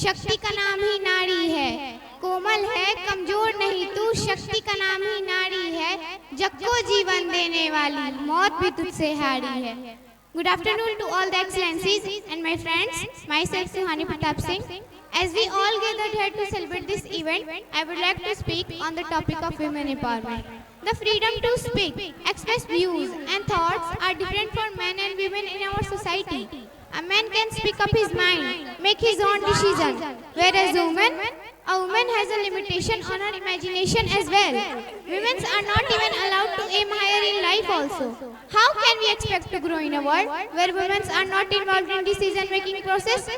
शक्ति का नाम ही नारी है, कोमल है कमजोर नहीं तू, शक्ति का नाम ही नारी है, जग को जीवन देने वाली मौत भी तुझसे हारी है। Good afternoon to all the excellencies and my friends. Myself Suhani Pratap Singh. As we all gathered here to celebrate this event, I would like to speak on the topic of women empowerment. The freedom to speak, express views and thoughts are different for men and women in our society. A man can speak up his mind, make his own decision, whereas a woman has a limitation on her imagination as well. Women are not even allowed to aim higher in life also. How can we expect to grow in a world where women are not involved in decision-making process?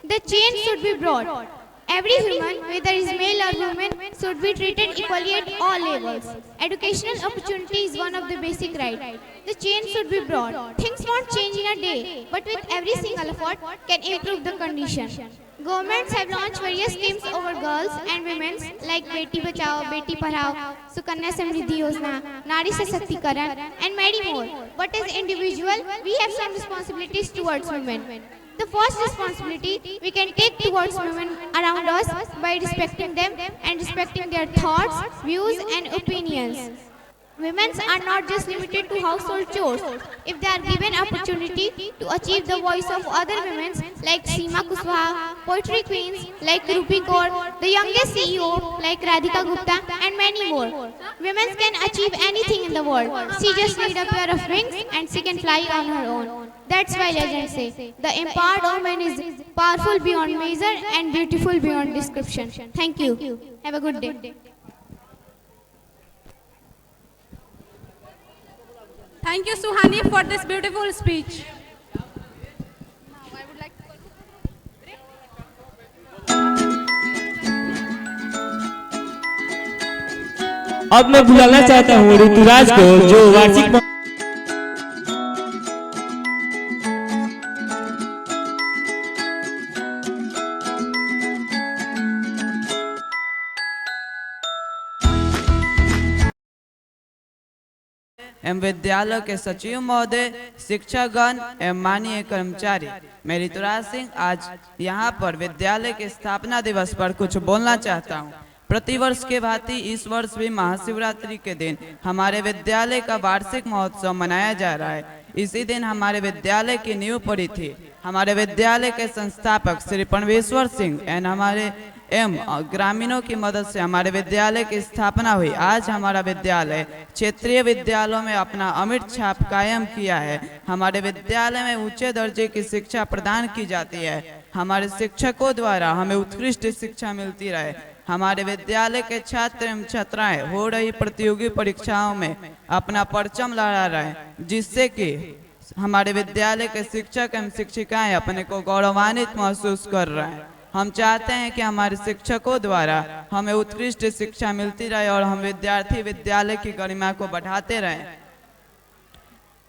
The change should be brought. Every human, whether is male or woman, should be treated equally at all levels. Educational opportunity is one of the basic rights. The change should be brought. Things won't change in a day, but with every single effort can improve the condition. Governments have launched various schemes over girls and women like Beti Bachao, Beti Padhao, Sukanya Samriddhi Yojana, Nari Sashaktikarana and many more. But as individual, we have some responsibilities towards women. The first responsibility we can take towards women around us by respecting them and respecting their thoughts, views and opinions. Women are not just limited to household chores. If they are given opportunity to achieve the voice of other women like Seema Kushwaha, poetry queens like Rupi Kaur, the youngest CEO like Radhika Gupta and many more. Women can achieve anything in the world. She just needs a pair of wings and she can fly on her own. That's why legends say, the empowered woman is powerful beyond measure and beautiful beyond description. Thank you. Have a good day. Thank you, Suhani, for this beautiful speech. अब मैं बुलाना चाहता हूँ ऋतुराज को, जो वार्षिक एवं विद्यालय के सचिव महोदय, शिक्षकगण एवं माननीय कर्मचारी, मैं ऋतुराज सिंह आज यहाँ पर विद्यालय के स्थापना दिवस पर कुछ बोलना चाहता हूँ। प्रतिवर्ष के भांति इस वर्ष भी महाशिवरात्रि के दिन हमारे विद्यालय का वार्षिक महोत्सव मनाया जा रहा है। इसी दिन हमारे विद्यालय की नींव पड़ी थी। हमारे विद्यालय के संस्थापक श्री परमेश्वर सिंह एवं ग्रामीणों की मदद से हमारे विद्यालय की स्थापना हुई। आज हमारा विद्यालय क्षेत्रीय विद्यालयों में अपना अमिट छाप कायम किया है। हमारे विद्यालय में ऊंचे दर्जे की शिक्षा प्रदान की जाती है। हमारे शिक्षकों द्वारा हमें उत्कृष्ट शिक्षा मिलती रहे। हमारे विद्यालय के छात्र एवं छात्राएं हो रही प्रतियोगी परीक्षाओं में अपना परचम लहरा रहे, जिससे कि हमारे विद्यालय के शिक्षक एवं शिक्षिकाएं अपने को गौरवान्वित महसूस कर रहे हैं। हम चाहते हैं कि हमारे शिक्षकों द्वारा हमें उत्कृष्ट शिक्षा मिलती रहे और हम विद्यार्थी विद्यालय की गरिमा को बढ़ाते रहें।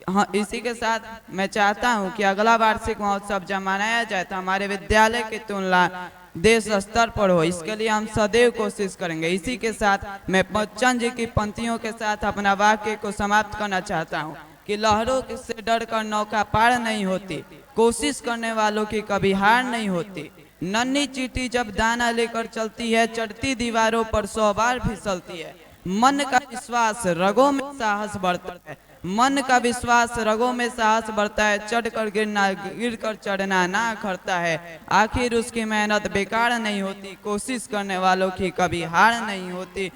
हाँ, इसी के साथ मैं चाहता हूं कि अगला वार्षिक महोत्सव जब मनाया जाए तो हमारे विद्यालय की तुलना देश स्तर पर हो, इसके लिए हम सदैव कोशिश करेंगे। इसी के साथ मैं बच्चन जी की पंक्तियों के साथ अपना वाक्य को समाप्त करना चाहता हूँ कि लहरों से डरकर नौका पार नहीं होती, कोशिश करने वालों की कभी हार नहीं होती। नन्ही चींटी जब दाना लेकर चलती है, चढ़ती दीवारों पर 100 बार फिसलती है। मन का विश्वास रगों में साहस बढ़ता है, मन का विश्वास रगों में साहस बढ़ता है। चढ़कर गिरना, गिरकर चढ़ना ना खड़ता है। आखिर उसकी मेहनत बेकार नहीं होती, कोशिश करने वालों की कभी हार नहीं होती।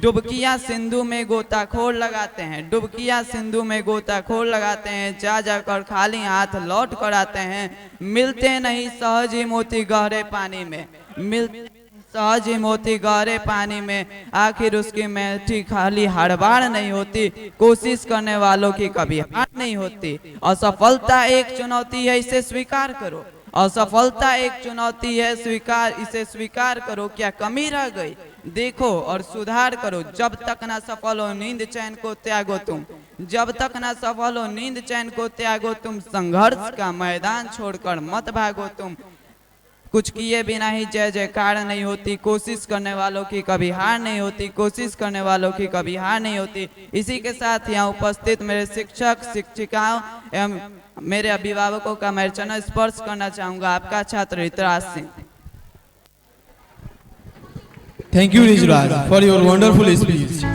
डुबकियां सिंधु में गोताखोर लगाते हैं, डुबकियां सिंधु में गोताखोर लगाते हैं, जा जाकर खाली हाथ लौट कर आते हैं। मिलते नहीं सहज ही मोती गहरे पानी में, मिलते सहज ही मोती गहरे पानी में। आखिर उसकी मेहनत खाली हार नहीं होती, कोशिश करने वालों की कभी हार नहीं होती। असफलता एक चुनौती है, इसे स्वीकार करो। असफलता एक चुनौती है, इसे स्वीकार करो। क्या कमी रह गई देखो और सुधार करो। जब तक ना सफल हो नींद चैन को त्यागो तुम, जब तक ना सफल हो नींद चैन को त्यागो तुम। संघर्ष का मैदान छोड़कर मत भागो तुम। कुछ किए बिना ही जय जयकार नहीं होती, कोशिश करने वालों की कभी हार नहीं होती, कोशिश करने वालों की कभी हार नहीं होती। इसी के साथ यहाँ उपस्थित मेरे शिक्षक शिक्षिकाओं एवं मेरे अभिभावकों का मैं चरण स्पर्श करना चाहूँगा। आपका छात्र Rituraj Singh. Thank you, Rijraj, for your wonderful speech.